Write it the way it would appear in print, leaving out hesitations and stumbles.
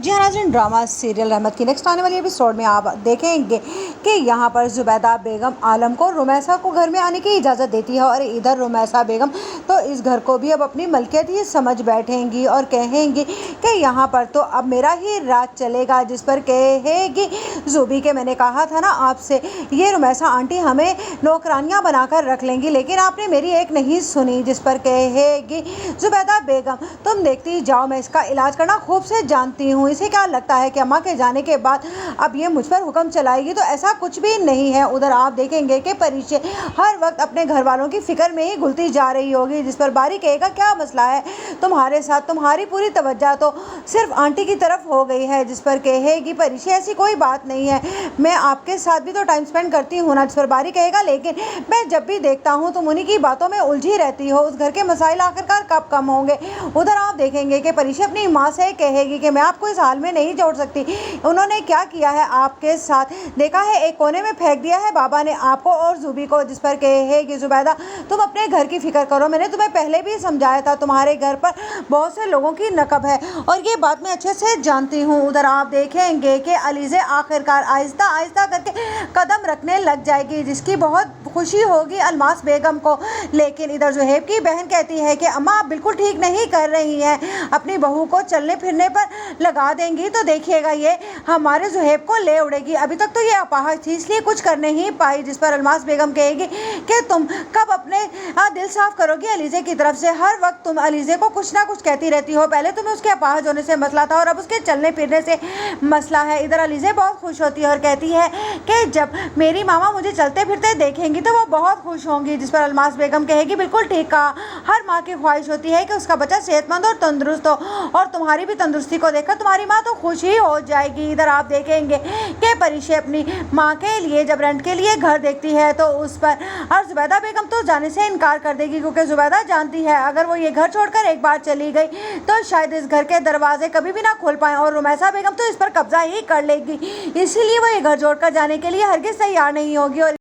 जी हाँ नाज़रीन, drama serial रहमत की नेक्स्ट आने वाली एपिसोड में आप देखेंगे कि यहाँ पर ज़ुबैदा बेगम आलम को रुमैसा को घर में आने की इजाज़त देती है और इधर रुमैसा बेगम तो इस घर को भी अब अपनी मलकियत ही समझ बैठेंगी और कहेंगी कि यहाँ पर तो अब मेरा ही राज चलेगा। जिस पर कहेगी ज़ुबी के मैंने कहा था ना आपसे, ये रुमैसा आंटी हमें नौकरानियाँ बनाकर रख लेंगी, लेकिन आपने मेरी एक नहीं सुनी। जिस पर कहेगी ज़ुबैदा बेगम, तुम देखती जाओ, मैं इसका इलाज करना खूब से जानती हूँ। इसे क्या लगता है कि अम्मा के जाने के बाद अब ये मुझ पर हुक्म चलाएगी? तो ऐसा कुछ भी नहीं है। उधर आप देखेंगे कि परिचे हर वक्त अपने घर वालों की फिक्र में ही घुलती जा रही होगी। जिस पर बारी कहेगा क्या मसला है तुम्हारे साथ, तुम्हारी पूरी तवज्जो तो सिर्फ आंटी की तरफ हो गई है। जिस पर कहेगी परिचे ऐसी कोई बात नहीं है, मैं आपके साथ भी तो टाइम स्पेंड करती हूँ ना। जिस पर बारी कहेगा लेकिन मैं जब भी देखता हूँ तुम उन्हीं की बातों में उलझी रहती हो, उस घर के मसाइल आखिरकार कब कम होंगे? उधर आप देखेंगे कि परिचे अपनी माँ से कहेगी कि मैं आपको इस हाल में नहीं छोड़ सकती। उन्होंने क्या किया है आपके साथ, देखा है, एक कोने में फेंक दिया है बाबा ने आपको और ज़ुबी को। जिस पर कहेगी ज़ुबैदा, तुम अपने घर की फिक्र करो, मैंने तुम्हें पहले भी समझाया था, तुम्हारे घर पर बहुत से लोगों की नकब है और ये बात मैं अच्छे से जानती हूँ। उधर आप देखेंगे कि अलीज़े आखिरकार आहिस्ता आहिस्ता करके कदम रखने लग जाएगी, जिसकी बहुत खुशी होगी अलमास बेगम को। लेकिन इधर ज़ुहैब की बहन कहती है कि अम्मा आप बिल्कुल ठीक नहीं कर रही हैं, अपनी बहू को चलने फिरने पर लगा देंगी तो देखिएगा ये हमारे ज़ुहैब को ले उड़ेगी। अभी तक तो ये अपाहज थी इसलिए कुछ कर नहीं पाई। जिस पर अलमास बेगम कहेगी कि तुम कब अपने दिल साफ करोगी अलीज़े की तरफ से? हर वक्त तुम अलीज़े को कुछ ना कुछ कहती रहती हो, पहले तुम्हें उसके अपाहज होने से मसला था और अब उसके चलने फिरने से मसला है। इधर अलीज़े बहुत खुश होती है और कहती है कि जब मेरी मामा मुझे चलते फिरते देखेंगी तो वो बहुत खुश होंगी। जिस पर अलमास बेगम कहेगी बिल्कुल ठीक कहा, हर माँ की ख्वाहिश होती है कि उसका बच्चा सेहतमंद और तंदुरुस्त हो, और तुम्हारी भी तंदुरुस्ती को देखकर तुम्हारी माँ तो खुश ही हो जाएगी। इधर आप देखेंगे कि परिचे अपनी माँ के लिए जब रेंट के लिए घर देखती है तो उस पर और ज़ुबैदा बेगम तो जाने से इनकार कर देगी, क्योंकि ज़ुबैदा जानती है अगर वो ये घर छोड़कर एक बार चली गई तो शायद इस घर के दरवाजे कभी भी ना खोल पाएँ और रुमैसा बेगम तो इस पर कब्जा ही कर लेगी। इसीलिए वो ये घर छोड़कर जाने के लिए हरगिज़ तैयार नहीं होगी। और